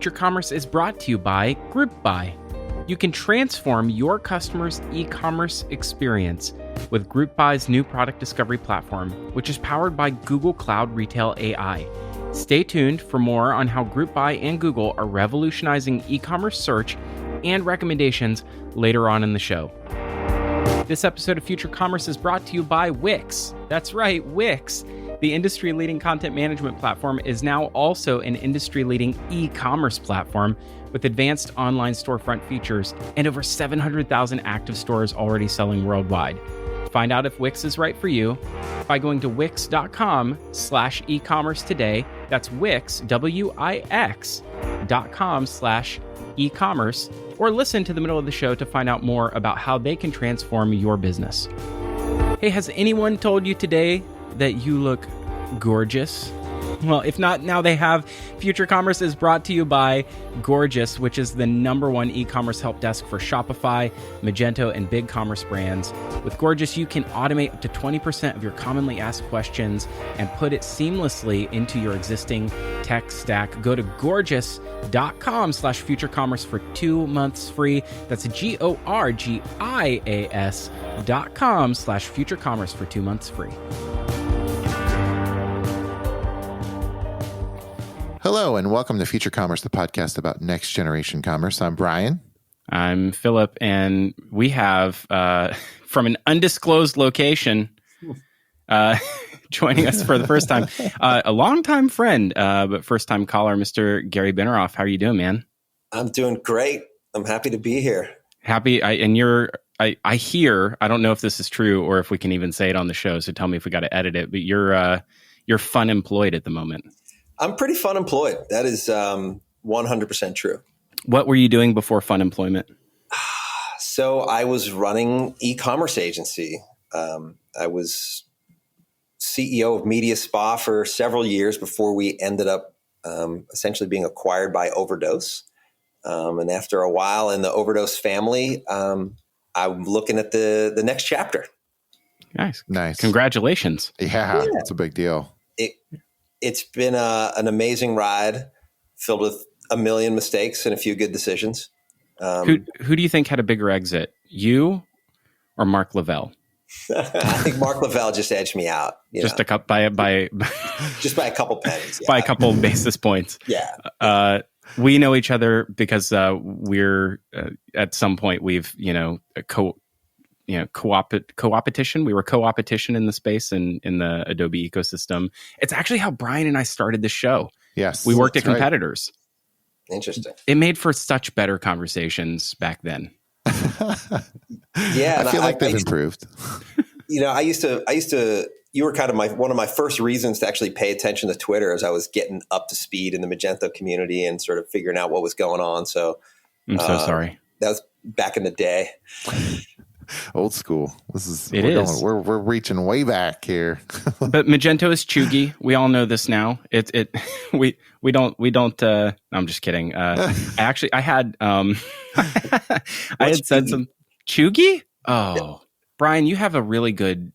Future Commerce is brought to you by GroupBuy. You can transform your customers' e-commerce experience with GroupBuy's new product discovery platform, which is powered by Google Cloud Retail AI. Stay tuned for more on how GroupBuy and Google are revolutionizing e-commerce search and recommendations later on in the show. This episode of Future Commerce is brought to you by Wix. That's right, Wix. The industry-leading content management platform is now also an industry-leading e-commerce platform with advanced online storefront features and over 700,000 active stores already selling worldwide. Find out if Wix is right for you by going to wix.com/e-commerce today. That's Wix, wix.com/e-commerce, or listen to the middle of the show to find out more about how they can transform your business. Hey, has anyone told you today that you look gorgeous? Well, if not, now they have. Future Commerce is brought to you by Gorgeous, which is the #1 e-commerce help desk for Shopify, Magento, and BigCommerce brands. With Gorgeous, you can automate up to 20% of your commonly asked questions and put it seamlessly into your existing tech stack. Go to gorgias.com/futurecommerce for 2 months free. That's GORGIAS.com/futurecommerce for 2 months free. Hello, and welcome to Future Commerce, the podcast about next generation commerce. I'm Brian. I'm Phillip, and we have, from an undisclosed location, joining us for the first time, a longtime friend, but first-time caller, Mr. Gary Benerofe. How are you doing, man? I'm doing great. I'm happy to be here. I hear, I don't know if this is true or if we can even say it on the show, so tell me if we got to edit it, but you're fun employed at the moment. I'm pretty fun employed. That is 100% true. What were you doing before fun employment? So I was running e-commerce agency. I was CEO of Media Spa for several years before we ended up essentially being acquired by Overdose. And after a while in the Overdose family, I'm looking at the next chapter. Nice. Congratulations. Yeah, it's a big deal. It's been an amazing ride filled with a million mistakes and a few good decisions. Who do you think had a bigger exit, you or Mark Lavelle? I think Mark Lavelle just edged me out. Just a couple by just by a couple pennies. Yeah. By a couple basis points. Yeah. We know each other because we're at some point we've co-opetition. We were co-opetition in the space and in the Adobe ecosystem. It's actually how Brian and I started the show. Yes. We worked at competitors. Right. Interesting. It made for such better conversations back then. Yeah. I feel like they've improved. I used to, you were kind of one of my first reasons to actually pay attention to Twitter as I was getting up to speed in the Magento community and sort of figuring out what was going on. So I'm so sorry. That was back in the day. Old school. We're reaching way back here. But Magento is chuggy. We all know this now. We don't. No, I'm just kidding. I had said some chuggy. Oh, yeah. Brian, you have a really good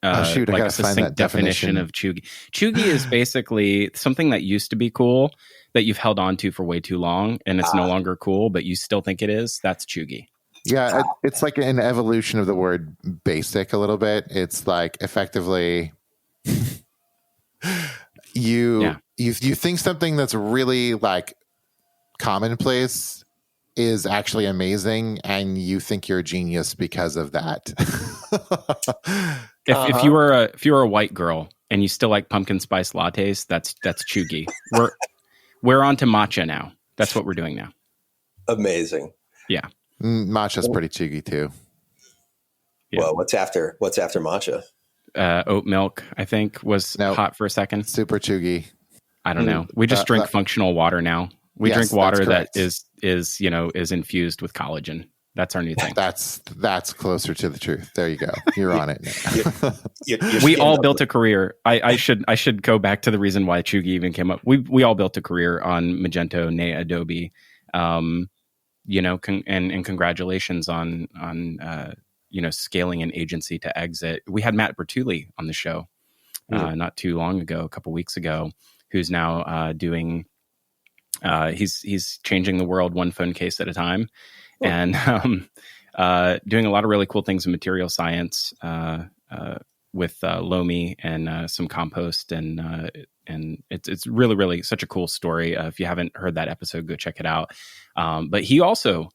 I gotta find that definition of chuggy. Chuggy is basically something that used to be cool that you've held on to for way too long, and it's no longer cool, but you still think it is. That's chuggy. Yeah, it's like an evolution of the word basic a little bit. It's like effectively you think something that's really like commonplace is actually amazing, and you think you're a genius because of that. If you were a white girl and you still like pumpkin spice lattes, that's chuggy. We're on to matcha now. That's what we're doing now. Amazing. Yeah. Matcha's pretty chuggy too. Yeah. Well, what's after matcha? Oat milk, I think, was hot for a second. Super chuggy. I don't know. We just drink functional water now. We drink water that is infused with collagen. That's our new thing. That's closer to the truth. There you go. You're on it. We all built a career. I should go back to the reason why chuggy even came up. We all built a career on Magento, nay Adobe. And congratulations on scaling an agency to exit. We had Matt Bertulli on the show not too long ago, a couple weeks ago, who's now doing He's changing the world one phone case at a time, and doing a lot of really cool things in material science with Lomi and some compost, and it's really, really such a cool story. If you haven't heard that episode, go check it out. But he also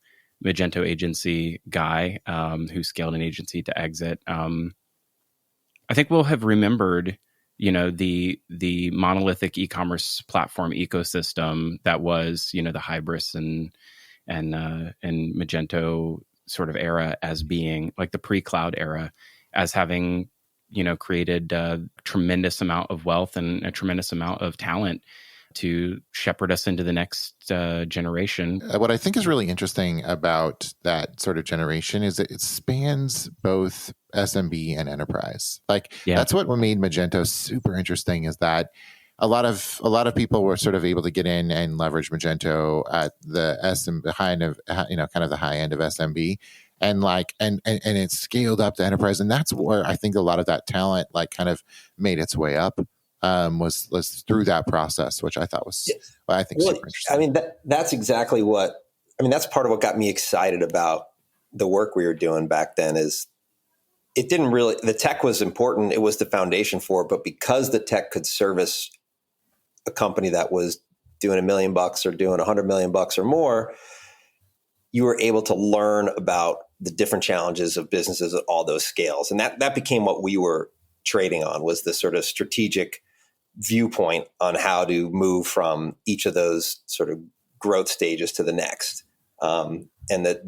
Magento agency guy who scaled an agency to exit. I think we'll have remembered, the monolithic e-commerce platform ecosystem that was, the Hybris and Magento sort of era as being like the pre-cloud era, as having, created a tremendous amount of wealth and a tremendous amount of talent to shepherd us into the next generation. What I think is really interesting about that sort of generation is that it spans both SMB and enterprise. That's what made Magento super interesting, is that a lot of people were sort of able to get in and leverage Magento at the high end of, kind of the high end of SMB, and it scaled up to enterprise, and that's where I think a lot of that talent kind of made its way up. Was through that process, which I thought was, super interesting. I mean, that's exactly that's part of what got me excited about the work we were doing back then. Is it didn't really, the tech was important. It was the foundation for it, but because the tech could service a company that was doing $1 million or doing $100 million or more, you were able to learn about the different challenges of businesses at all those scales. And that became what we were trading on, was this sort of strategic viewpoint on how to move from each of those sort of growth stages to the next. And that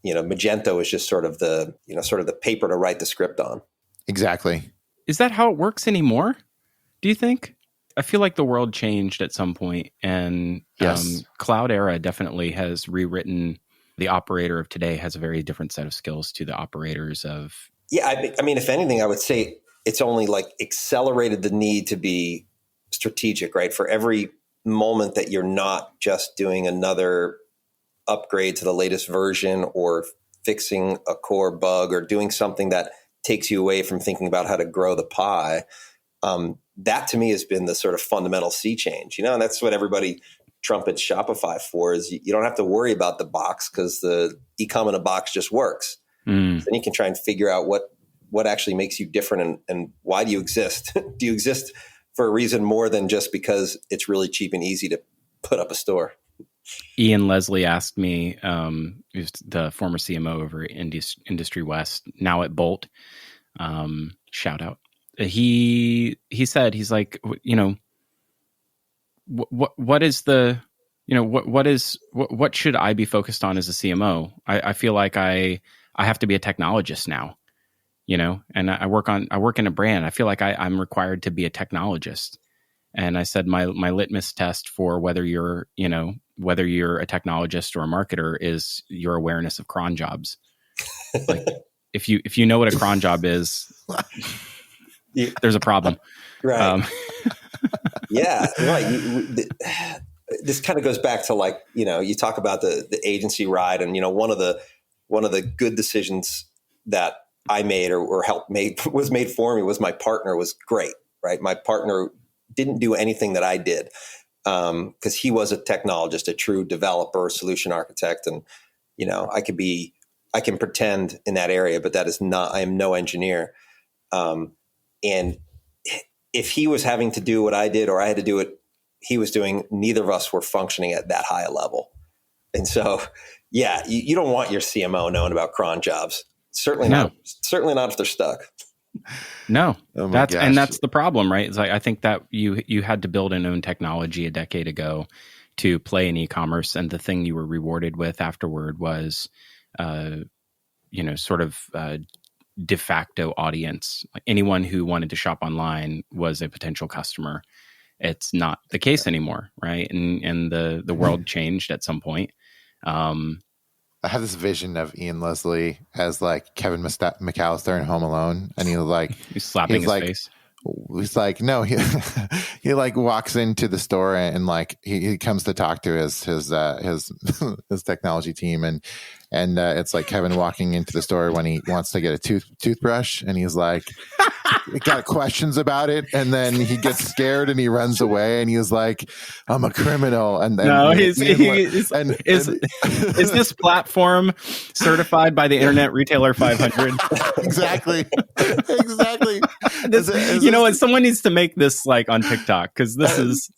Magento is just sort of the paper to write the script on. Exactly. Is that how it works anymore? Do you think? I feel like the world changed at some point, and yes. Cloud era definitely has rewritten. The operator of today has a very different set of skills to the operators of. Yeah. I mean, if anything, I would say it's only accelerated the need to be strategic, right? For every moment that you're not just doing another upgrade to the latest version or fixing a core bug or doing something that takes you away from thinking about how to grow the pie. That to me has been the sort of fundamental sea change, and that's what everybody trumpets Shopify for, is you don't have to worry about the box, because the e-com in a box just works. Then you can try and figure out what actually makes you different, and why do you exist? Do you exist for a reason more than just because it's really cheap and easy to put up a store? Ian Leslie asked me, who's the former CMO over at Industry West, now at Bolt, shout out. He said, he's like, what is the, what should I be focused on as a CMO? I feel like I have to be a technologist now. And I work in a brand. I feel like I'm required to be a technologist. And I said, my litmus test for whether you're a technologist or a marketer is your awareness of cron jobs. If you know what a cron job is, there's a problem. Right. Yeah. Right. This kind of goes back to you talk about the agency ride, and one of the good decisions that I made or helped was made for me was my partner was great, right? My partner didn't do anything that I did, because he was a technologist, a true developer, solution architect. And, I can pretend in that area, but I am no engineer. And if he was having to do what I did, or I had to do what he was doing, neither of us were functioning at that high a level. And so, yeah, you don't want your CMO knowing about cron jobs. Certainly not if they're stuck. No, that's the problem, right? It's I think that you had to build and own technology a decade ago to play in e-commerce, and the thing you were rewarded with afterward was, sort of de facto audience. Like anyone who wanted to shop online was a potential customer. It's not the case anymore, right? And the world changed at some point. I have this vision of Ian Leslie as Kevin McAllister in Home Alone, and he's slapping his face. he's like, no, he like walks into the store and like he comes to talk to his technology team, and it's like Kevin walking into the store when he wants to get a toothbrush, and he's like, got questions about it, and then he gets scared and he runs away, and he's like, I'm a criminal. And then no, is this platform certified by the Internet Retailer 500? Exactly. Someone needs to make this like on TikTok, because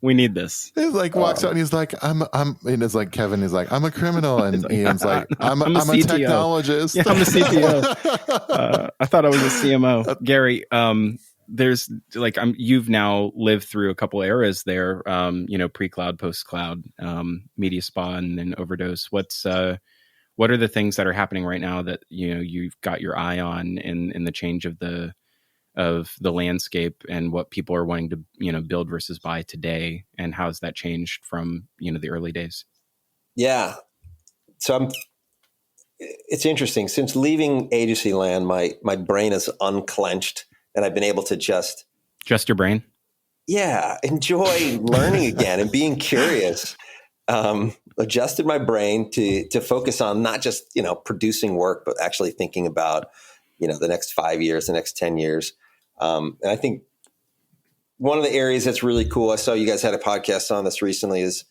we need this. He like walks out and he's like, and it's like Kevin is like, I'm a criminal, and Ian's like, I'm a technologist. Yeah, I'm a CTO. I thought I was a CMO. Gary, there's like you've now lived through a couple eras there. Pre-cloud, post-cloud, media spa, and then overdose. What are the things that are happening right now that you've got your eye on in the change of the landscape, and what people are wanting to build versus buy today, and how has that changed from the early days? Yeah, so it's interesting. Since leaving agency land, my brain is unclenched, and I've been able to just your brain. Yeah, enjoy learning again and being curious. Adjusted my brain to focus on not just producing work, but actually thinking about the next 5 years, the next 10 years. And I think one of the areas that's really cool, I saw you guys had a podcast on this recently, is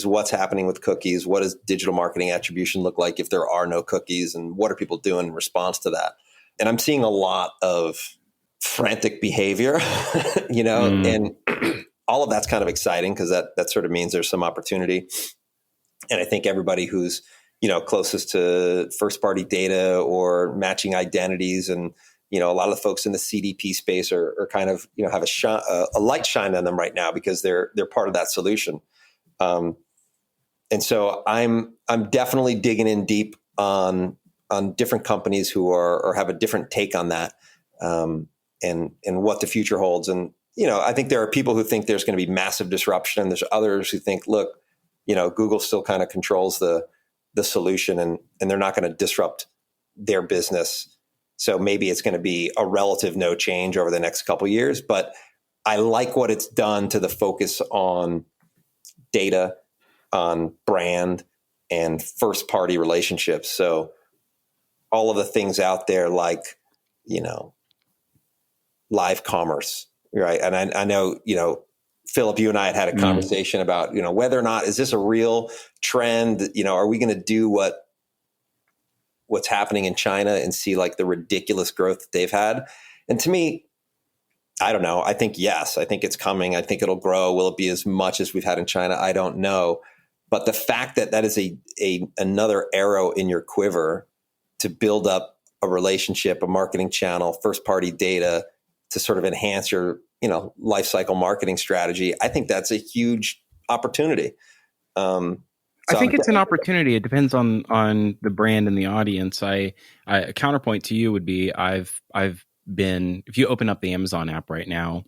what's happening with cookies. What does digital marketing attribution look like if there are no cookies, and what are people doing in response to that? And I'm seeing a lot of frantic behavior, and all of that's kind of exciting, because that sort of means there's some opportunity. And I think everybody who's closest to first party data or matching identities, and a lot of the folks in the CDP space are kind of have a light shine on them right now, because they're part of that solution. And so I'm definitely digging in deep on different companies who are or have a different take on that, and what the future holds. And I think there are people who think there's going to be massive disruption, and there's others who think, look, Google still kind of controls the solution, and they're not going to disrupt their business. So maybe it's going to be a relative no change over the next couple of years. But I like what it's done to the focus on data, on brand, and first party relationships. So all of the things out there like, live commerce, right? And I know, Phillip, you and I had a conversation about, whether or not, is this a real trend? Are we going to do what's happening in China and see like the ridiculous growth that they've had? And to me, I don't know. I think yes. I think it's coming. I think it'll grow. Will it be as much as we've had in China? I don't know. But the fact that is another arrow in your quiver to build up a relationship, a marketing channel, first party data to sort of enhance your life cycle marketing strategy, I think that's a huge opportunity. I think it's an opportunity. It depends on the brand and the audience. A counterpoint to you would be I've been, if you open up the Amazon app right now,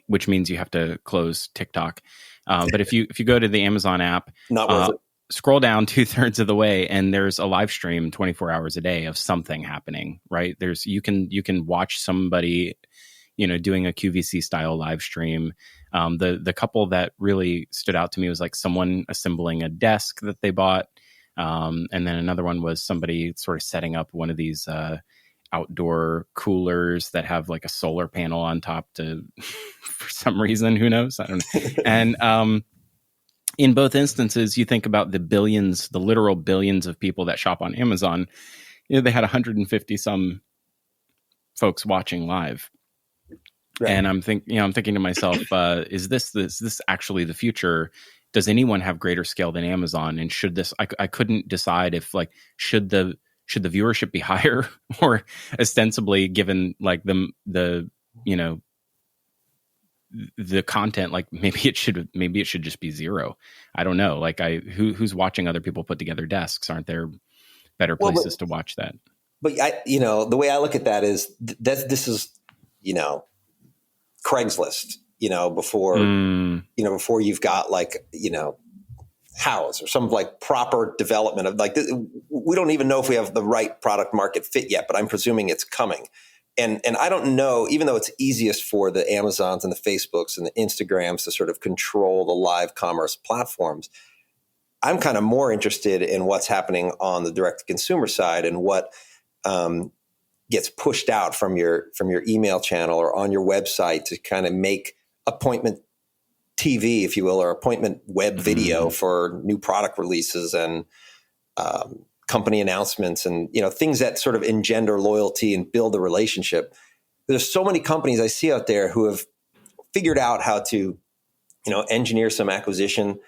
which means you have to close TikTok. But if you go to the Amazon app, not worth it. Scroll down 2/3 of the way, and there's a live stream 24 hours a day of something happening, right? You can watch somebody, doing a QVC style live stream. The couple that really stood out to me was like someone assembling a desk that they bought. And then another one was somebody sort of setting up one of these outdoor coolers that have like a solar panel on top for some reason, who knows? I don't know. And in both instances, you think about the literal billions of people that shop on Amazon. They had 150 some folks watching live. Right. And I'm thinking to myself, is this actually the future? Does anyone have greater scale than Amazon? And should this? I couldn't decide if should the viewership be higher, or ostensibly given like the content, like maybe it should just be zero. I don't know. Like who's watching other people put together desks? Aren't there better places to watch that? But the way I look at that is this is Craigslist, before you've got House or some like proper development of we don't even know if we have the right product market fit yet, but I'm presuming it's coming. And I don't know, even though it's easiest for the Amazons and the Facebooks and the Instagrams to sort of control the live commerce platforms, I'm kind of more interested in what's happening on the direct to consumer side and what gets pushed out from your email channel or on your website to kind of make appointment TV, if you will, or appointment web video for new product releases and company announcements and, things that sort of engender loyalty and build a relationship. There's so many companies I see out there who have figured out how to, engineer some acquisition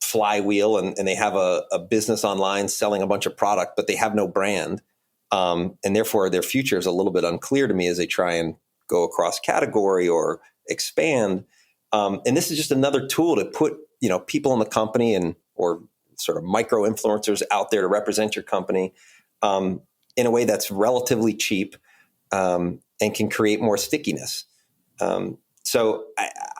flywheel, and they have a business online selling a bunch of product, but they have no brand. And therefore their future is a little bit unclear to me as they try and go across category or expand. And this is just another tool to put, people in the company or sort of micro influencers out there to represent your company in a way that's relatively cheap and can create more stickiness. So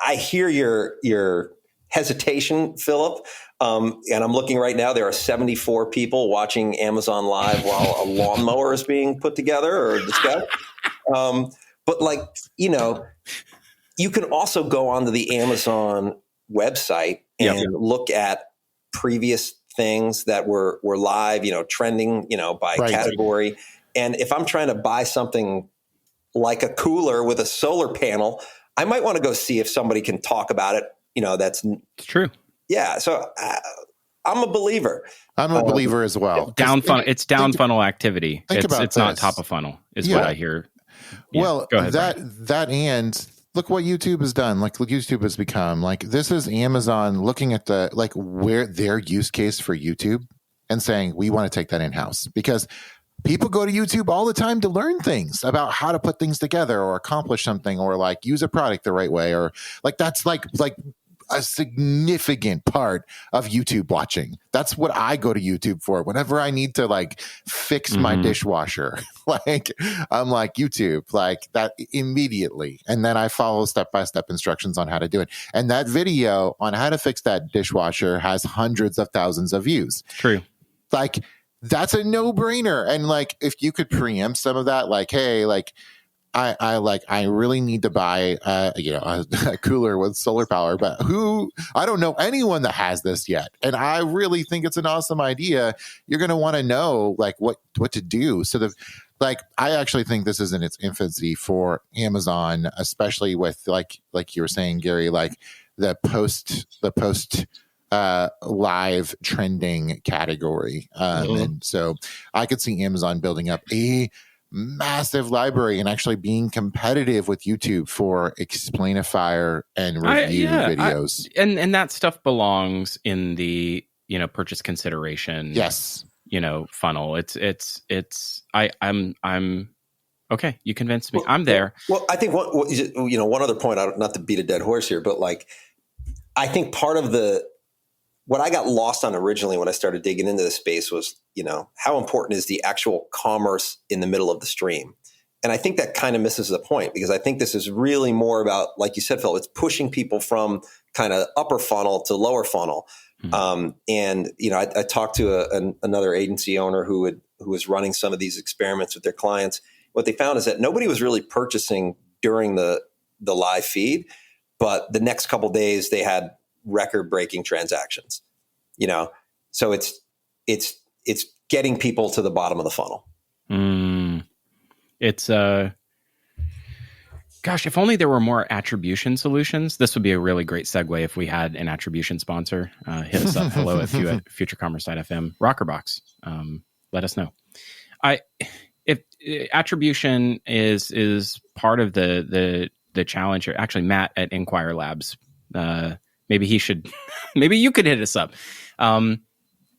I hear your hesitation, Phillip. And I'm looking right now, there are 74 people watching Amazon Live while a lawnmower is being put together or discussed. But you can also go onto the Amazon website and look at previous things that were live, trending, by category. And if I'm trying to buy something like a cooler with a solar panel, I might want to go see if somebody can talk about it. That's true. Yeah. So I'm a believer. I'm a believer as well. Down funnel. It's down funnel activity. It's not top of funnel is what I hear. Yeah. Well, go ahead, that and look what YouTube has done. Like what YouTube has become. Like this is Amazon looking at where their use case for YouTube and saying, we want to take that in-house because people go to YouTube all the time to learn things about how to put things together or accomplish something or use a product the right way or that's like a significant part of YouTube watching. That's what I go to YouTube for. Whenever I need to fix my dishwasher, I'm like YouTube, that immediately. And then I follow step-by-step instructions on how to do it. And that video on how to fix that dishwasher has hundreds of thousands of views. True. That's a no-brainer. And if you could preempt some of that, hey, I really need to buy a cooler with solar power, but I don't know anyone that has this yet. And I really think it's an awesome idea. You're going to want to know what to do. So I actually think this is in its infancy for Amazon, especially with like you were saying, Gary, the post live trending category. And so I could see Amazon building up a massive library and actually being competitive with YouTube for explainifier and review videos. And that stuff belongs in the, purchase consideration. Yes. Funnel. I'm okay. You convinced me. I'm there. Well, I think one other point, not to beat a dead horse here, but I think part of what I got lost on originally when I started digging into this space was, how important is the actual commerce in the middle of the stream? And I think that kind of misses the point because I think this is really more about, like you said, Phil, it's pushing people from kind of upper funnel to lower funnel. And, I talked to another agency owner who was running some of these experiments with their clients. What they found is that nobody was really purchasing during the live feed, but the next couple of days they had record-breaking transactions, so it's getting people to the bottom of the funnel. It's gosh, if only there were more attribution solutions. This would be a really great segue if we had an attribution sponsor. Hit us up, hello at futurecommerce.fm. Rockerbox, let us know. If attribution is part of the challenge here. Actually, Matt at Inquire Labs. Maybe he should. Maybe you could hit us up.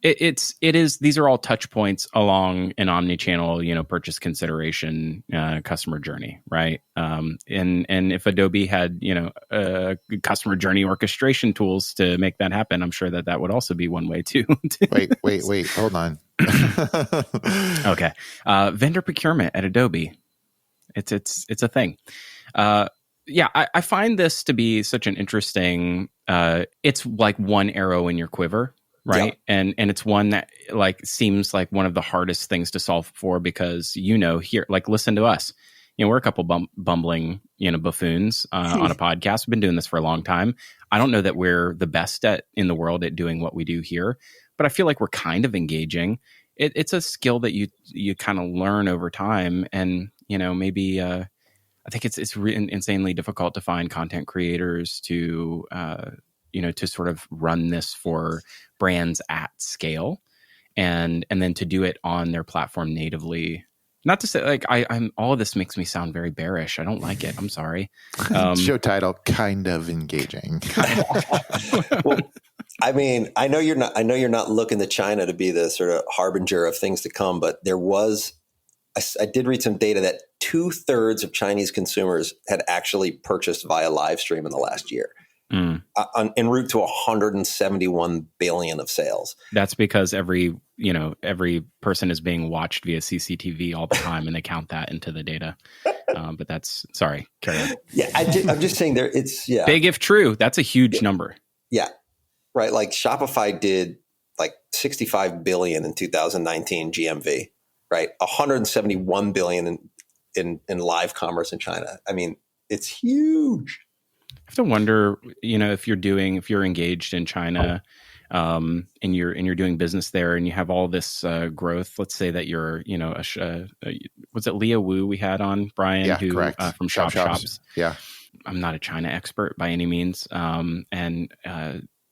It is. These are all touch points along an omni-channel, purchase consideration, customer journey, right? And if Adobe had, customer journey orchestration tools to make that happen, I'm sure that would also be one way too. Wait, hold on. Okay, vendor procurement at Adobe. It's a thing. Yeah, I find this to be such an interesting. It's like one arrow in your quiver, right? Yep. And it's one that like seems like one of the hardest things to solve for because, here, like, listen to us. We're a couple bumbling, buffoons on a podcast. We've been doing this for a long time. I don't know that we're the best in the world at doing what we do here, but I feel like we're kind of engaging. It's a skill that you kind of learn over time. And, maybe I think it's insanely difficult to find content creators to sort of run this for brands at scale and then to do it on their platform natively. Not to say like I'm all of this makes me sound very bearish. I don't like it. I'm sorry. Show title, kind of engaging. Well, I mean, I know you're not looking to China to be the sort of harbinger of things to come, but I did read some data that 2/3 of Chinese consumers had actually purchased via live stream in the last year. En route to 171 billion of sales. That's because every person is being watched via CCTV all the time, and they count that into the data. But sorry, carry on. Yeah, I'm just saying big if true. That's a huge number. Yeah, right. Like Shopify did like 65 billion in 2019 GMV. Right, 171 billion in live commerce in China. I mean, it's huge. I have to wonder, if you're engaged in China, and you're doing business there, and you have all this growth. Let's say that you're, was it Leah Wu we had on, Brian? Yeah, who, correct. From Shops. Yeah, I'm not a China expert by any means, and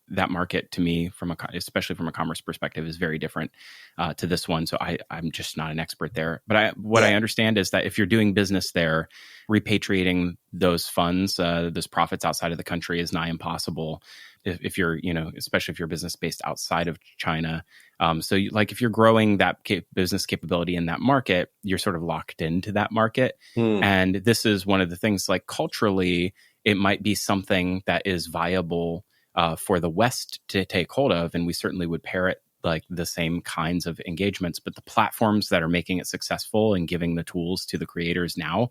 that market to me, especially from a commerce perspective, is very different to this one. So I'm just not an expert there. But I understand is that if you're doing business there, repatriating those funds, those profits outside of the country is nigh impossible. If you're, especially if you're business based outside of China. So if you're growing that business capability in that market, you're sort of locked into that market. And this is one of the things, like, culturally, it might be something that is viable for the West to take hold of, and we certainly would parrot like the same kinds of engagements. But the platforms that are making it successful and giving the tools to the creators now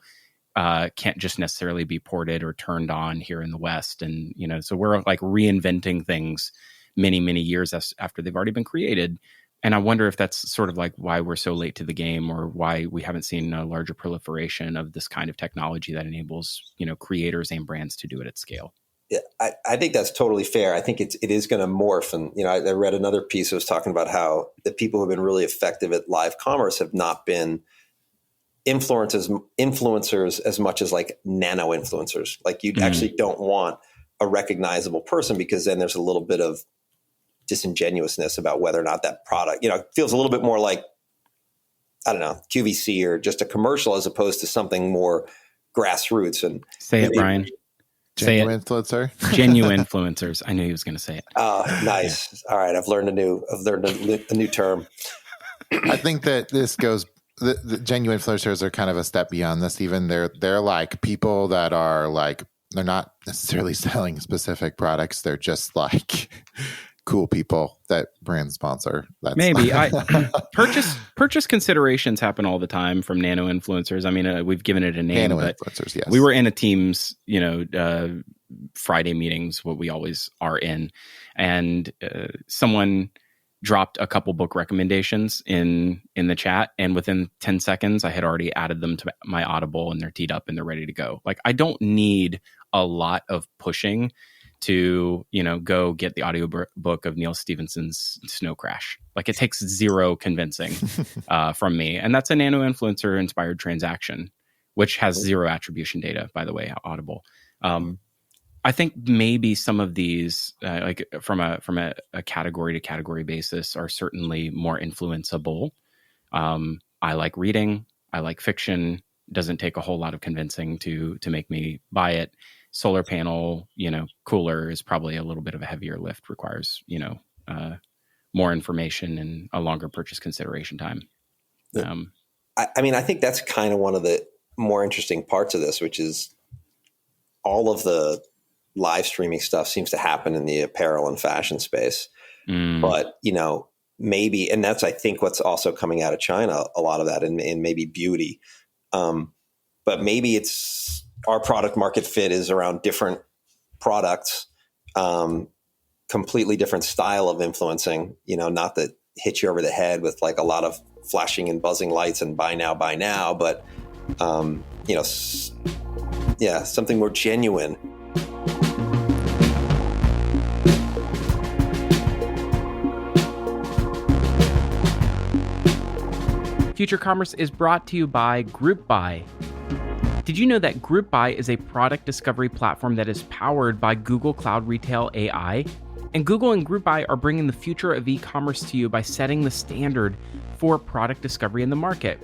can't just necessarily be ported or turned on here in the West. And so we're like reinventing things many, many years after they've already been created. And I wonder if that's sort of like why we're so late to the game, or why we haven't seen a larger proliferation of this kind of technology that enables creators and brands to do it at scale. Yeah, I think that's totally fair. I think it is going to morph. And, I read another piece that was talking about how the people who have been really effective at live commerce have not been influencers as much as like nano influencers. Like, you actually don't want a recognizable person, because then there's a little bit of disingenuousness about whether or not that product, it feels a little bit more like, I don't know, QVC or just a commercial, as opposed to something more grassroots. And say it, Brian. Genuine influencer. Genuine influencers. I knew he was going to say it. Nice. Yeah. All right, I've learned a new term. I think that this goes. The genuine influencers are kind of a step beyond this. Even they're like people that are like, they're not necessarily selling specific products. They're just like cool people that brands sponsor. Maybe purchase considerations happen all the time from nano influencers. I mean, we've given it a name. Nano influencers, yes. We were in a team's, Friday meetings, what we always are in, and someone dropped a couple book recommendations in the chat, and within 10 seconds, I had already added them to my Audible, and they're teed up and they're ready to go. Like, I don't need a lot of pushing to, go get the audiobook of Neil Stephenson's Snow Crash. Like, it takes zero convincing from me. And that's a nano influencer inspired transaction, which has zero attribution data, by the way, Audible. I think maybe some of these, like from a category to category basis, are certainly more influenceable. I like reading. I like fiction. It doesn't take a whole lot of convincing to make me buy it. Solar panel, cooler is probably a little bit of a heavier lift, requires, more information and a longer purchase consideration time. I mean, I think that's kind of one of the more interesting parts of this, which is all of the live streaming stuff seems to happen in the apparel and fashion space. But, maybe, and that's, I think, what's also coming out of China, a lot of that, and maybe beauty. But maybe it's our product market fit is around different products, completely different style of influencing, not that hit you over the head with like a lot of flashing and buzzing lights and buy now, but, something more genuine. Future Commerce is brought to you by GroupBuy. Did you know that GroupBuy is a product discovery platform that is powered by Google Cloud Retail AI? And Google and GroupBuy are bringing the future of e-commerce to you by setting the standard for product discovery in the market.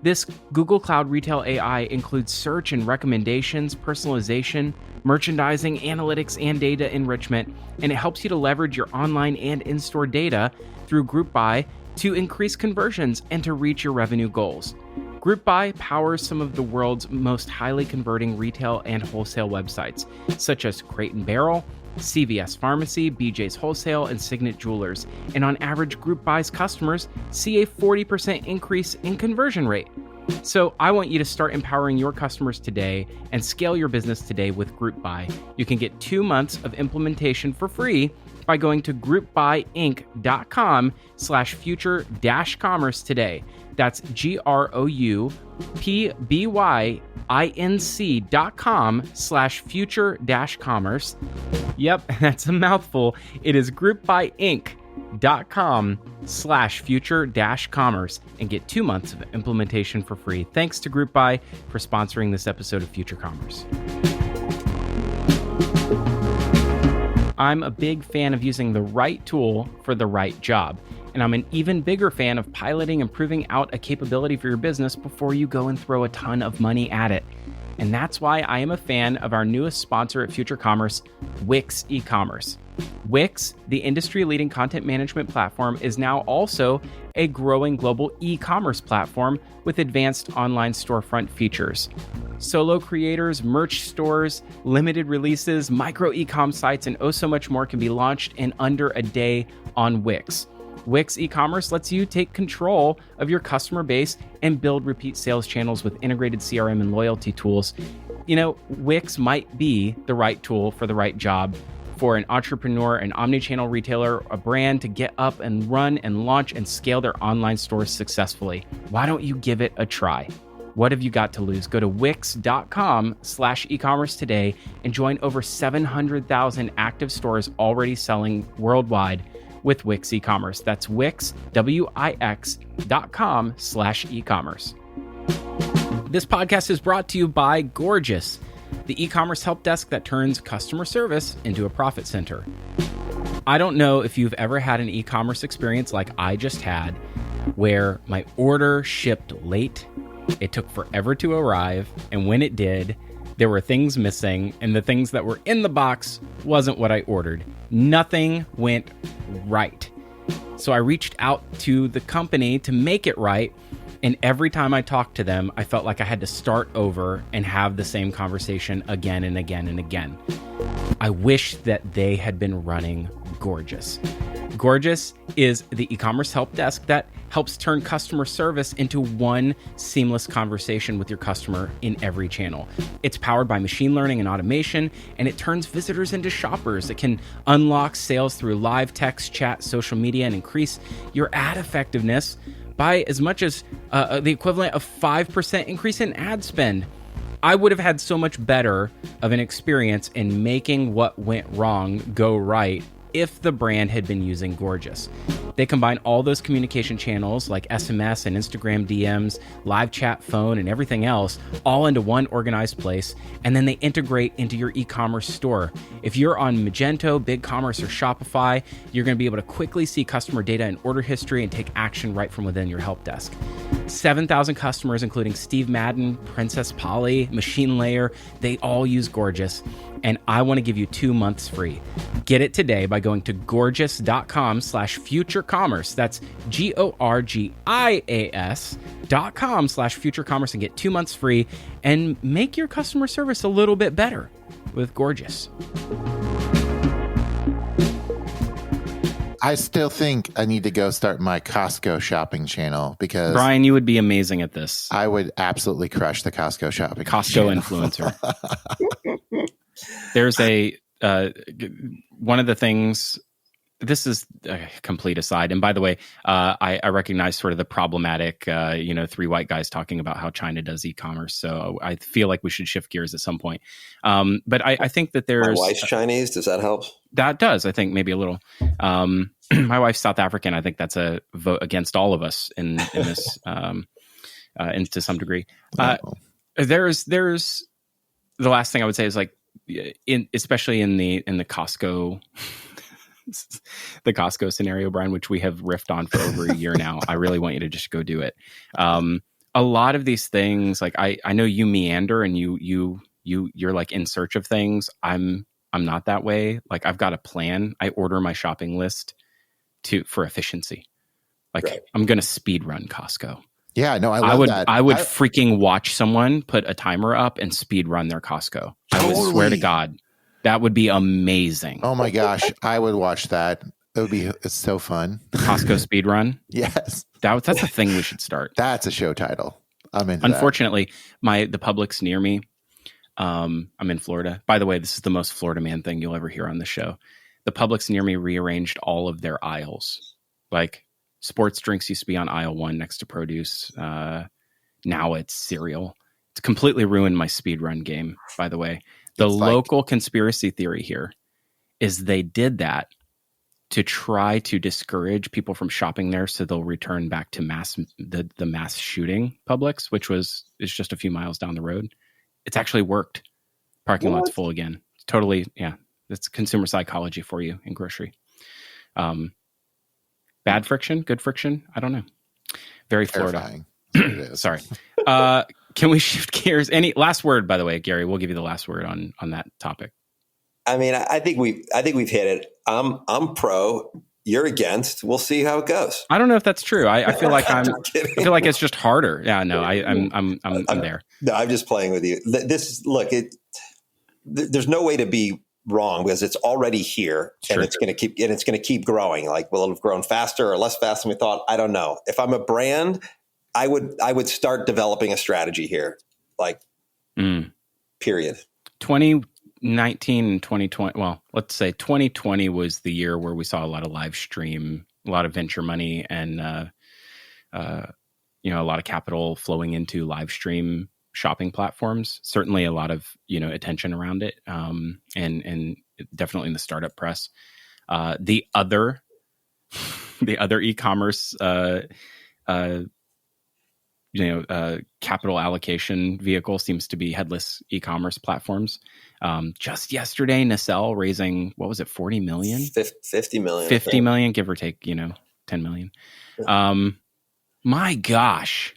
This Google Cloud Retail AI includes search and recommendations, personalization, merchandising, analytics, and data enrichment, and it helps you to leverage your online and in-store data through GroupBuy to increase conversions and to reach your revenue goals. GroupBuy powers some of the world's most highly converting retail and wholesale websites, such as Crate & Barrel, CVS Pharmacy, BJ's Wholesale, and Signet Jewelers. And on average, GroupBuy's customers see a 40% increase in conversion rate. So I want you to start empowering your customers today and scale your business today with GroupBuy. You can get 2 months of implementation for free by going to groupbuyinc.com/future-commerce today. That's GroupBuyInc.com/future-commerce. Yep, that's a mouthful. It is groupbuyinc.com/future-commerce and get 2 months of implementation for free. Thanks to GroupBuy for sponsoring this episode of Future Commerce. I'm a big fan of using the right tool for the right job. And I'm an even bigger fan of piloting and proving out a capability for your business before you go and throw a ton of money at it. And that's why I am a fan of our newest sponsor at Future Commerce, Wix e-commerce. Wix, the industry-leading content management platform, is now also a growing global e-commerce platform with advanced online storefront features. Solo creators, merch stores, limited releases, micro e-com sites, and oh so much more can be launched in under a day on Wix. Wix e-commerce lets you take control of your customer base and build repeat sales channels with integrated CRM and loyalty tools. Wix might be the right tool for the right job for an entrepreneur, an omnichannel retailer, a brand to get up and run and launch and scale their online stores successfully. Why don't you give it a try? What have you got to lose? Go to wix.com/e-commerce today and join over 700,000 active stores already selling worldwide with Wix e-commerce. That's Wix, Wix.com/e-commerce. This podcast is brought to you by Gorgeous, the e-commerce help desk that turns customer service into a profit center. I don't know if you've ever had an e-commerce experience like I just had, where my order shipped late, it took forever to arrive, and when it did, there were things missing, and the things that were in the box wasn't what I ordered. Nothing went right. So I reached out to the company to make it right, and every time I talked to them, I felt like I had to start over and have the same conversation again and again and again. I wish that they had been running Gorgeous. Gorgeous is the e-commerce help desk that helps turn customer service into one seamless conversation with your customer in every channel. It's powered by machine learning and automation, and it turns visitors into shoppers. It can unlock sales through live text, chat, social media, and increase your ad effectiveness by as much as the equivalent of 5% increase in ad spend. I would have had so much better of an experience in making what went wrong go right if the brand had been using Gorgeous. They combine all those communication channels like SMS and Instagram DMs, live chat, phone, and everything else all into one organized place, and then they integrate into your e-commerce store. If you're on Magento, BigCommerce, or Shopify, you're going to be able to quickly see customer data and order history and take action right from within your help desk. 7,000 customers, including Steve Madden, Princess Polly, Machine Layer, they all use Gorgeous, and I want to give you 2 months free. Get it today by going to gorgeous.com/futurecommerce. That's GORGIAS.com/futurecommerce and get 2 months free and make your customer service a little bit better with Gorgeous. I still think I need to go start my Costco shopping channel because Brian, you would be amazing at this. I would absolutely crush the Costco shopping Costco channel. influencer. There's a one of the things, this is a complete aside. And by the way, I recognize sort of the problematic, three white guys talking about how China does e-commerce. So I feel like we should shift gears at some point. But I think that there's... My wife's Chinese. Does that help? That does. I think maybe a little. My wife's South African. I think that's a vote against all of us in this, and to some degree. There's the last thing I would say is like, especially in the Costco... the Costco scenario, Brian, which we have riffed on for over a year now. I really want you to just go do it. A lot of these things, like I know you meander and you're like in search of things. I'm not that way. Like I've got a plan. I order my shopping list for efficiency. Like right. I'm going to speed run Costco. Yeah, no, I would that. I would freaking watch someone put a timer up and speed run their Costco. Totally. I would swear to God. That would be amazing. Oh my gosh, I would watch that. It's so fun. Costco speed run. Yes, that's a thing we should start. That's a show title. I'm into Unfortunately, the Publix near me. I'm in Florida. By the way, this is the most Florida man thing you'll ever hear on the show. The Publix near me rearranged all of their aisles. Like sports drinks used to be on aisle 1 next to produce. Now it's cereal. It's completely ruined my speed run game. By the way. The local conspiracy theory here is they did that to try to discourage people from shopping there, so they'll return back to the mass shooting Publix, which is just a few miles down the road. It's actually worked. Parking lot's full again. Totally, yeah. It's consumer psychology for you in grocery. Bad friction, good friction. I don't know. Very Florida. Sorry. Can we shift gears? Any last word, by the way, Gary? We'll give you the last word on that topic. I mean, I think we've hit it. I'm pro. You're against. We'll see how it goes. I don't know if that's true. I feel like I feel like it's just harder. Yeah, no, I'm there. No, I'm just playing with you. There's no way to be wrong because it's already here and it's going to keep growing. Like, will it have grown faster or less fast than we thought? I don't know. If I'm a brand, I would start developing a strategy here, like, period. 2019 and 2020. Well, let's say 2020 was the year where we saw a lot of live stream, a lot of venture money, and a lot of capital flowing into live stream shopping platforms. Certainly, a lot of attention around it, and definitely in the startup press. The other e-commerce. Capital allocation vehicle seems to be headless e-commerce platforms. Just yesterday, Nacelle raising, what was it, 40 million? 50 million. 50 million, give or take, 10 million. My gosh.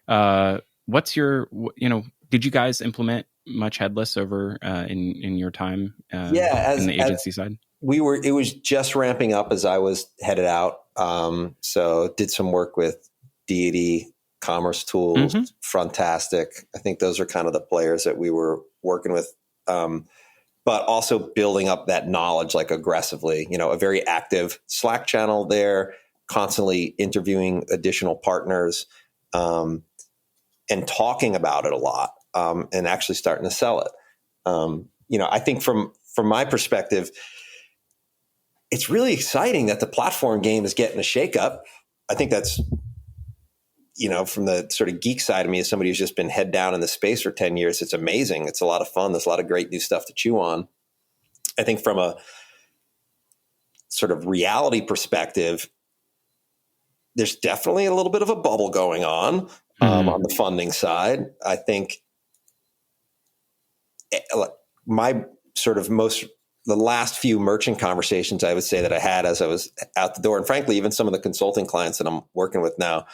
What's your, did you guys implement much headless over in your time in the agency side? It was just ramping up as I was headed out. So did some work with Deity, Commerce Tools, Frantic. I think those are kind of the players that we were working with, but also building up that knowledge like aggressively. A very active Slack channel there, constantly interviewing additional partners, and talking about it a lot, and actually starting to sell it. I think from my perspective, it's really exciting that the platform game is getting a shakeup. I think that's, from the sort of geek side of me, as somebody who's just been head down in the space for 10 years, it's amazing. It's a lot of fun. There's a lot of great new stuff to chew on. I think from a sort of reality perspective, there's definitely a little bit of a bubble going on the funding side. I think my sort of the last few merchant conversations I would say that I had as I was out the door, and frankly, even some of the consulting clients that I'm working with now,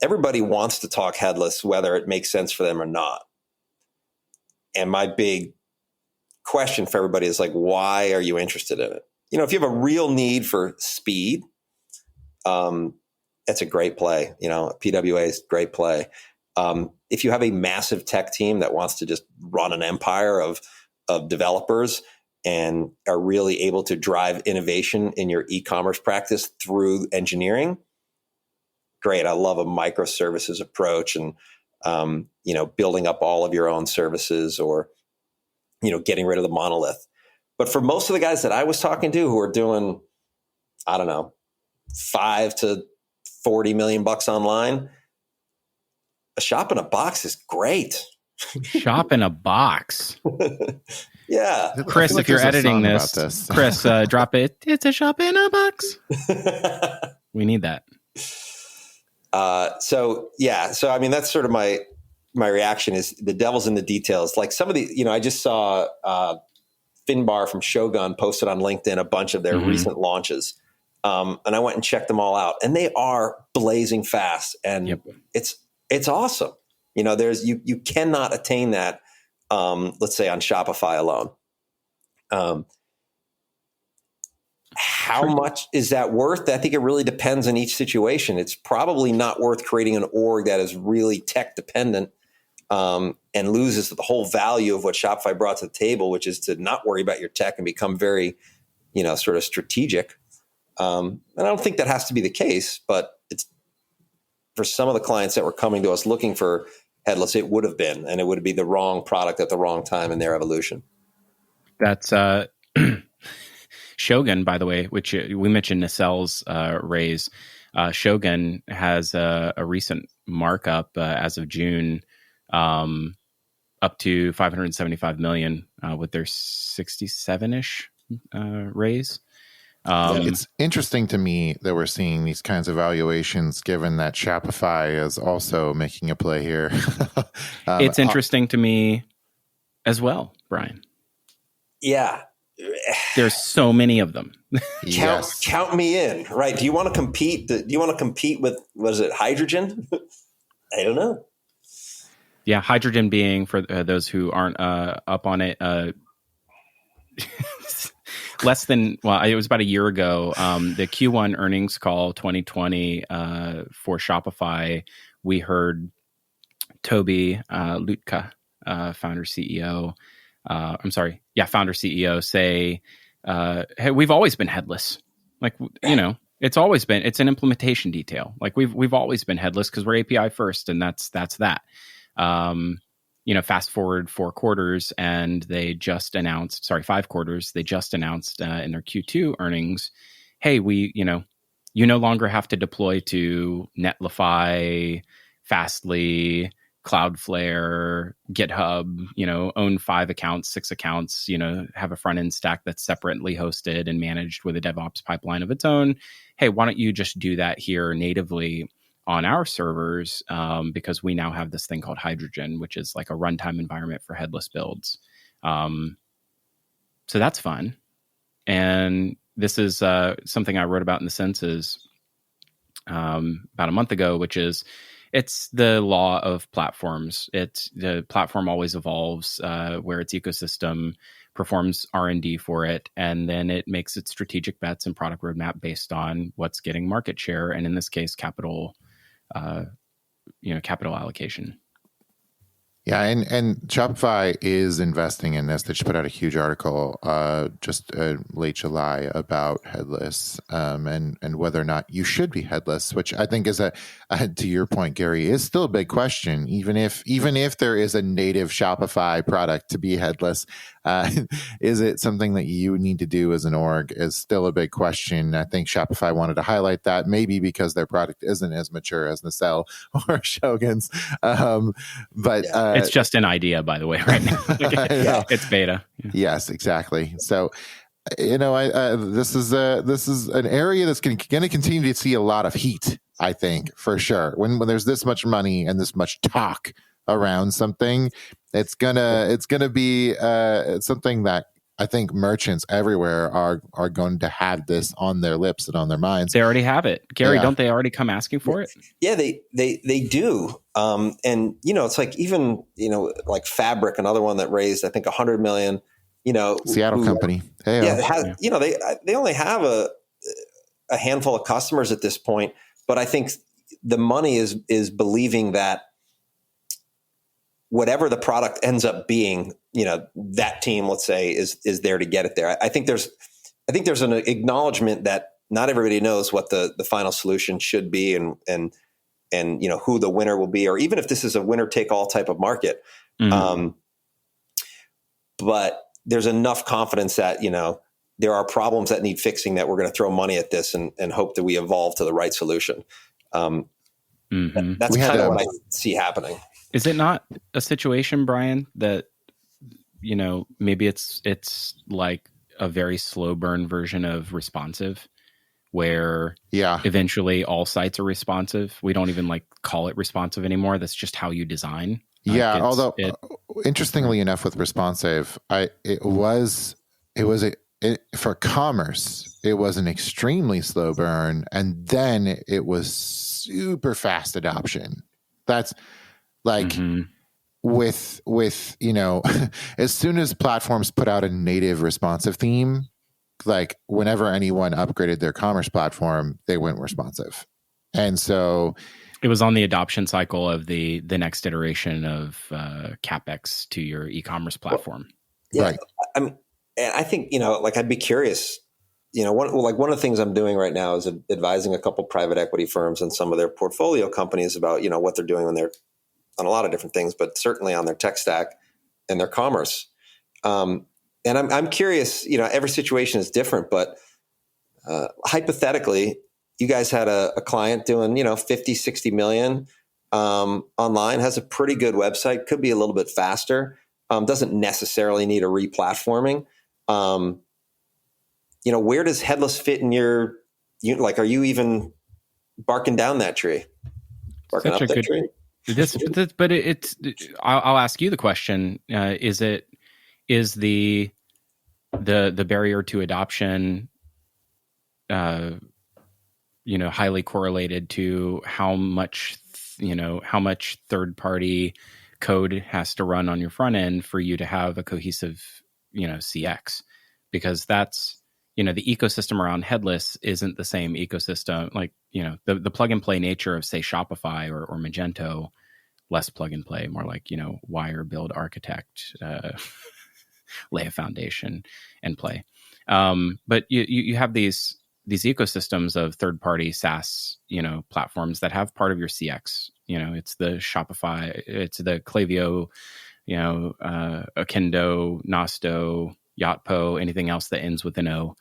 everybody wants to talk headless, whether it makes sense for them or not. And my big question for everybody is like, why are you interested in it? If you have a real need for speed, it's a great play. PWA is a great play. If you have a massive tech team that wants to just run an empire of developers and are really able to drive innovation in your e-commerce practice through engineering, great. I love a microservices approach and, building up all of your own services or, getting rid of the monolith. But for most of the guys that I was talking to who are doing, I don't know, 5 to 40 million bucks online, a shop in a box is great. Shop in a box. Yeah. Chris, if you're editing this, Chris, drop it. It's a shop in a box. We need that. So I mean, that's sort of my reaction is the devil's in the details. Like some of the, I just saw Finbar from Shogun posted on LinkedIn a bunch of their recent launches. And I went and checked them all out, and they are blazing fast, and it's awesome. You cannot attain that, let's say on Shopify alone. How much is that worth? I think it really depends on each situation. It's probably not worth creating an org that is really tech dependent, and loses the whole value of what Shopify brought to the table, which is to not worry about your tech and become very, sort of strategic. And I don't think that has to be the case, but it's for some of the clients that were coming to us looking for headless, it would have been, and it would be the wrong product at the wrong time in their evolution. That's Shogun, by the way, which we mentioned Nacelle's raise. Shogun has a recent markup as of June, up to $575 million with their 67-ish raise. It's interesting to me that we're seeing these kinds of valuations, given that Shopify is also making a play here. It's interesting to me as well, Brian. Yeah. There's so many of them. Count me in, right? Do you want to compete? Do you want to compete with, what is it, hydrogen? I don't know. Yeah, hydrogen being, for those who aren't up on it, less than, it was about a year ago, the Q1 earnings call 2020 for Shopify, we heard Toby Lutka, founder CEO say, hey, we've always been headless. Like, it's always been, it's an implementation detail. Like we've always been headless because we're API first, and that's that. Fast forward 4 quarters, and they just announced, 5 quarters, they just announced in their Q2 earnings, hey, we, you no longer have to deploy to Netlify, Fastly, Cloudflare, GitHub, own 5 accounts, 6 accounts, have a front end stack that's separately hosted and managed with a DevOps pipeline of its own. Hey, why don't you just do that here natively on our servers, because we now have this thing called Hydrogen, which is like a runtime environment for headless builds. So that's fun. And this is something I wrote about in the Census about a month ago, which is, it's the law of platforms. The platform always evolves, where its ecosystem performs R&D for it, and then it makes its strategic bets and product roadmap based on what's getting market share, and in this case, capital allocation. Yeah, and Shopify is investing in this. They just put out a huge article just late July about headless and whether or not you should be headless, which I think is to your point, Gary, is still a big question. Even if there is a native Shopify product to be headless, is it something that you need to do as an org is still a big question. I think Shopify wanted to highlight that, maybe because their product isn't as mature as Nacelle or Shogun's, but it's just an idea, by the way, right now. It's beta. Yeah. Yes, exactly. So, this is an area that's going to continue to see a lot of heat, I think, for sure. When there's this much money and this much talk around something, it's gonna be something that I think merchants everywhere are going to have this on their lips and on their minds. They already have it, Gary. Yeah. Don't they already come asking for it? Yeah, they do. And it's like, even like Fabric, another one that raised I think $100 million. Seattle company. They only have a handful of customers at this point, but I think the money is believing that whatever the product ends up being, that team, let's say, is there to get it there. I think there's an acknowledgement that not everybody knows what the final solution should be, and who the winner will be, or even if this is a winner take all type of market. Mm-hmm. But there's enough confidence that, there are problems that need fixing, that we're going to throw money at this and hope that we evolve to the right solution. That's kind of what I see happening. Is it not a situation, Brian, that, maybe it's like a very slow burn version of responsive, where eventually all sites are responsive? We don't even call it responsive anymore. That's just how you design. Although interestingly enough, with responsive, for commerce, it was an extremely slow burn, and then it was super fast adoption. That's with as soon as platforms put out a native responsive theme, whenever anyone upgraded their commerce platform, they went responsive. And so it was on the adoption cycle of the next iteration of CapEx to your e-commerce platform. Right. I mean, and I think, I'd be curious, one of the things I'm doing right now is advising a couple private equity firms and some of their portfolio companies about, what they're doing when they're on a lot of different things, but certainly on their tech stack and their commerce. And I'm curious, every situation is different, but hypothetically, you guys had a client doing, 50, 60 million online, has a pretty good website, could be a little bit faster, doesn't necessarily need a replatforming. Where does headless fit in are you even barking down that tree? Barking up that tree? I'll ask you the question. Is the barrier to adoption, highly correlated to how much third party code has to run on your front end for you to have a cohesive, CX? Because that's, the ecosystem around headless isn't the same ecosystem. The plug and play nature of, say, Shopify or Magento, less plug and play, more wire, build, architect, lay a foundation and play. But you have these ecosystems of third-party SaaS, platforms that have part of your CX. It's the Shopify, it's the Klaviyo, Akendo, Nosto, Yotpo, anything else that ends with an O.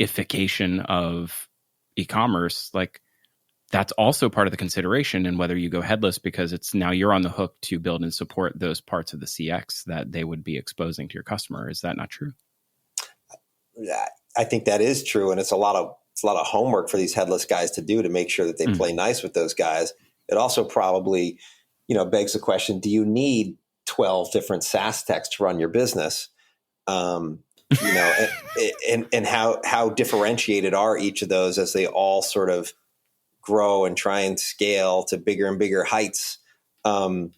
Ification of e-commerce, that's also part of the consideration in whether you go headless, because it's now you're on the hook to build and support those parts of the CX that they would be exposing to your customer. Is that not true? I think that is true, and it's a lot of homework for these headless guys to do to make sure that they play nice with those guys. It also probably, begs the question: do you need 12 different SaaS techs to run your business? And how differentiated are each of those as they all sort of grow and try and scale to bigger and bigger heights, and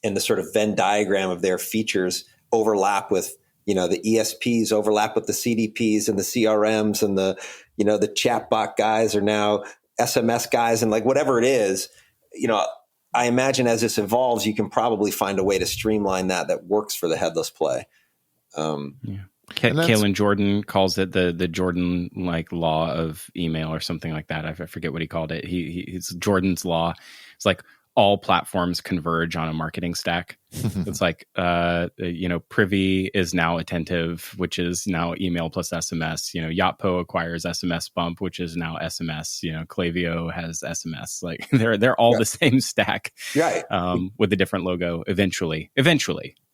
the sort of Venn diagram of their features overlap with, the ESPs overlap with the CDPs and the CRMs, and the chatbot guys are now SMS guys, and whatever it is, I imagine as this evolves, you can probably find a way to streamline that works for the headless play. Kalen Jordan calls it the Jordan law of email or something like that. I forget what he called it. It's Jordan's law. It's all platforms converge on a marketing stack. It's Privy is now Attentive, which is now email plus SMS. Yotpo acquires SMS Bump, which is now SMS. Klaviyo has SMS. They're all the same stack, right? With a different logo. Eventually,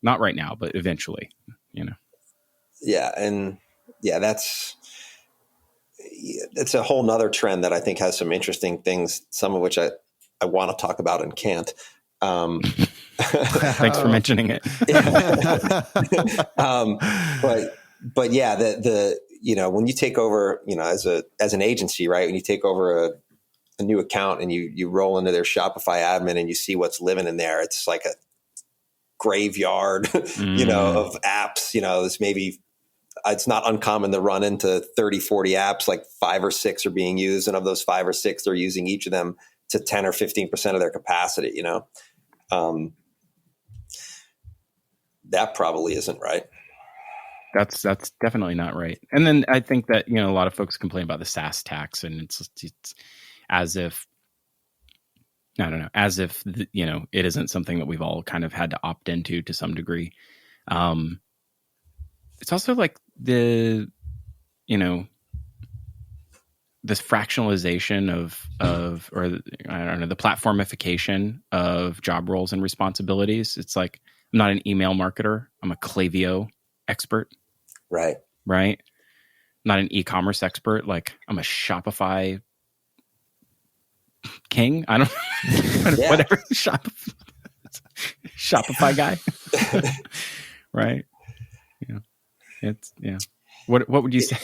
not right now, but eventually. Yeah, and that's a whole nother trend that I think has some interesting things. Some of which I want to talk about and can't. Thanks for mentioning it. But yeah, when you take over, as an agency, right? When you take over a new account and you roll into their Shopify admin and you see what's living in there, it's like a graveyard, of apps. There's maybe, it's not uncommon to run into 30, 40 apps, 5 or 6 are being used. And of those 5 or 6, they're using each of them to 10 or 15% of their capacity, that probably isn't right. That's definitely not right. And then I think that, a lot of folks complain about the SaaS tax, and it's as if, I don't know, as if, it isn't something that we've all kind of had to opt into to some degree. It's also like this fractionalization or I don't know, the platformification of job roles and responsibilities. It's like, I'm not an email marketer. I'm a Klaviyo expert. Right. I'm not an e-commerce expert. Like, I'm a Shopify king. I don't know. Whatever. Shopify guy. Right. What would you say?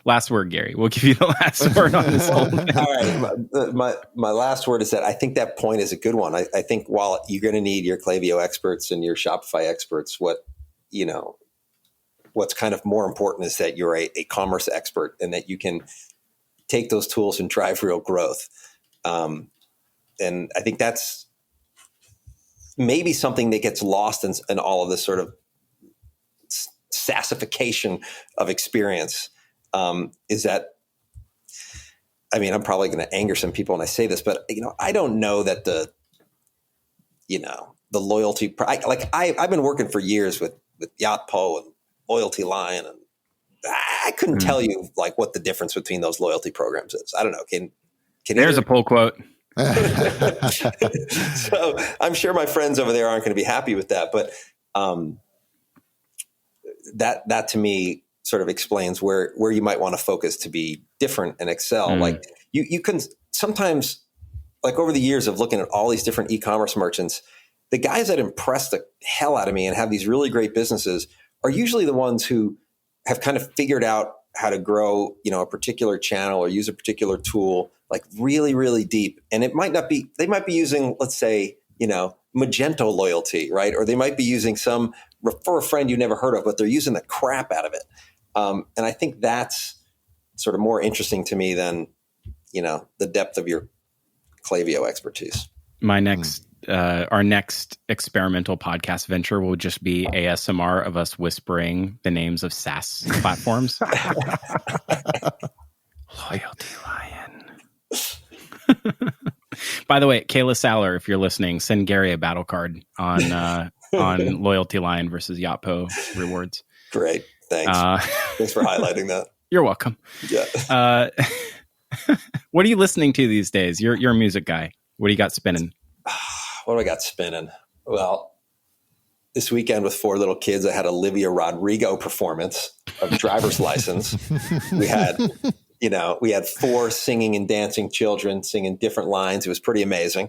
Last word, Gary. We'll give you the last word on this whole thing. All right. My last word is that I think that point is a good one. I think while you're going to need your Klaviyo experts and your Shopify experts, what's kind of more important is that you're a commerce expert and that you can take those tools and drive real growth. And I think that's maybe something that gets lost in all of this sort of SaaSification of experience. Is that, I mean, I'm probably going to anger some people when I say this, but I don't know that the loyalty, I've been working for years with Yotpo and Loyalty Lion, and I couldn't tell you like what the difference between those loyalty programs is. I don't know. Can there's a pull quote. So I'm sure my friends over there aren't going to be happy with that, but that to me sort of explains where you might want to focus to be different and excel. Like you can sometimes, like over the years of looking at all these different e-commerce merchants, the guys that impress the hell out of me and have these really great businesses are usually the ones who have kind of figured out how to grow, a particular channel or use a particular tool, like really, really deep. And it might not be, they might be using, let's say, Magento loyalty, right? Or they might be using some refer a friend you never heard of, but they're using the crap out of it. And I think that's sort of more interesting to me than, the depth of your Klaviyo expertise. Our next experimental podcast venture will just be ASMR of us whispering the names of SaaS platforms. Loyalty Lion. By the way, Kayla Saller, if you're listening, send Gary a battle card on Loyalty Lion versus Yotpo rewards. Great. Thanks. Thanks for highlighting that. You're welcome. Yeah. What are you listening to these days? You're a music guy. What do you got spinning? What do I got spinning? Well, this weekend with 4 little kids, I had Olivia Rodrigo performance of Driver's License. We had 4 singing and dancing children singing different lines. It was pretty amazing.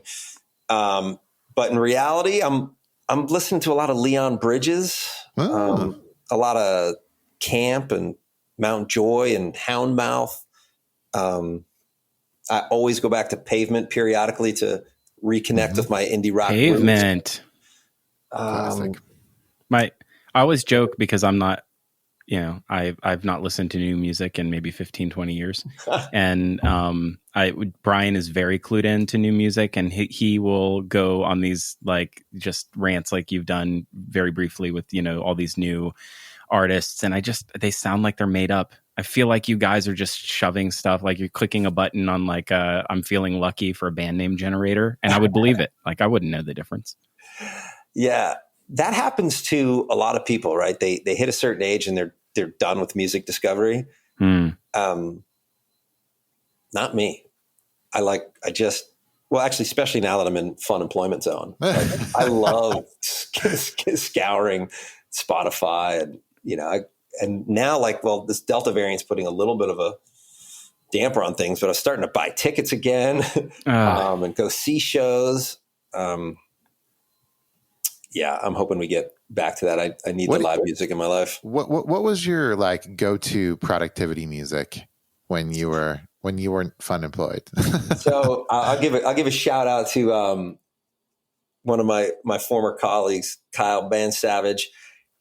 But in reality, I'm listening to a lot of Leon Bridges, a lot of Camp and Mount Joy and Houndmouth. I always go back to Pavement periodically to reconnect with my indie rock. Pavement. I always joke because I'm not, I've not listened to new music in maybe 15, 20 years. And Brian is very clued into new music, and he will go on these like just rants like you've done very briefly with, all these new artists. And they sound like they're made up. I feel like you guys are just shoving stuff, like you're clicking a button on like I'm feeling lucky for a band name generator, and I would believe it. Like I wouldn't know the difference. Yeah, that happens to a lot of people, right? They hit a certain age and they're done with music discovery. Not me. Especially now that I'm in fun employment zone, I love scouring Spotify and and now, this Delta variant's putting a little bit of a damper on things, but I'm starting to buy tickets again and go see shows. I'm hoping we get back to that. I need the live music in my life. What was your go-to productivity music when you weren't fun employed? So I'll give a shout out to one of my former colleagues, Kyle Bansavage.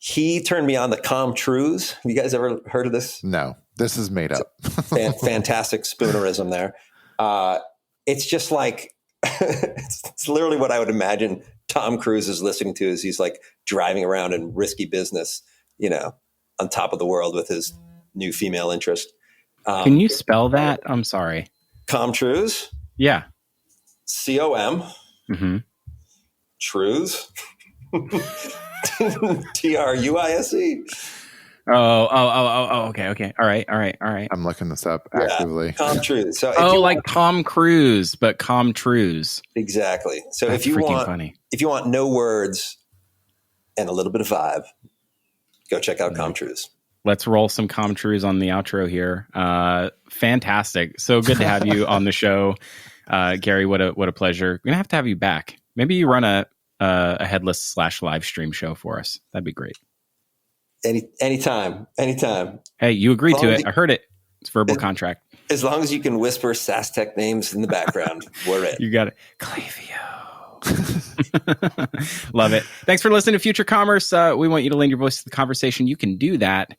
He turned me on the Com Trues. Have you guys ever heard of this? No, this is made up. Fantastic spoonerism there. It's just like, it's literally what I would imagine Tom Cruise is listening to as he's like driving around in risky business, on top of the world with his new female interest. Can you spell that? I'm sorry. Com Trues? Yeah. COM, truths, TRUISE. Okay. All right. I'm looking this up actively. Com truths. So like Tom Cruise, but com truths. Exactly. So That's if you want no words and a little bit of vibe, go check out com truths. Let's roll some com truths on the outro here. Fantastic. So good to have you on the show. Gary, what a pleasure. We're going to have you back. Maybe you run a headless / live stream show for us. That'd be great. Anytime. Hey, you agreed to it. I heard it. It's verbal contract. As long as you can whisper SaaS tech names in the background, we're in. You got it. Klaviyo. Love it. Thanks for listening to Future Commerce. We want you to lend your voice to the conversation. You can do that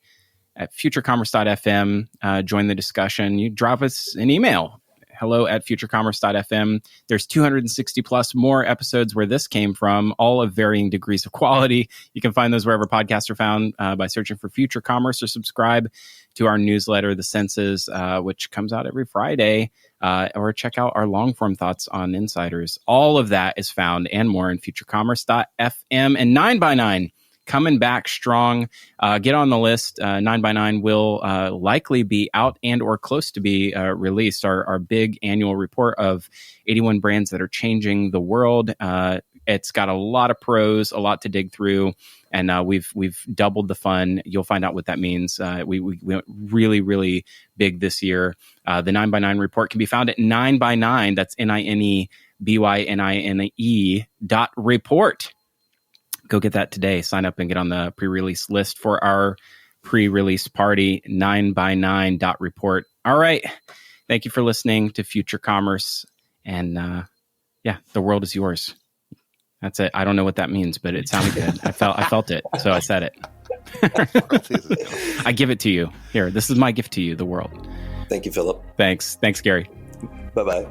at futurecommerce.fm. Join the discussion. You drop us an email. hello@futurecommerce.fm. There's 260 plus more episodes where this came from, all of varying degrees of quality. You can find those wherever podcasts are found by searching for Future Commerce, or subscribe to our newsletter, The Senses, which comes out every Friday, or check out our long form thoughts on insiders. All of that is found and more in futurecommerce.fm. And 9x9 coming back strong. Get on the list. 9x9 will likely be out and or close to be released. Our big annual report of 81 brands that are changing the world. It's got a lot of pros, a lot to dig through, and we've doubled the fun. You'll find out what that means. We went really, really big this year. The 9x9 report can be found at 9by9. That's NINEBYNINE.report. Go get that today. Sign up and get on the pre-release list for our pre-release party, 9by9.report. All right. Thank you for listening to Future Commerce. And the world is yours. That's it. I don't know what that means, but it sounded good. I felt it. So I said it. I give it to you. Here, this is my gift to you, the world. Thank you, Phillip. Thanks, Gary. Bye-bye.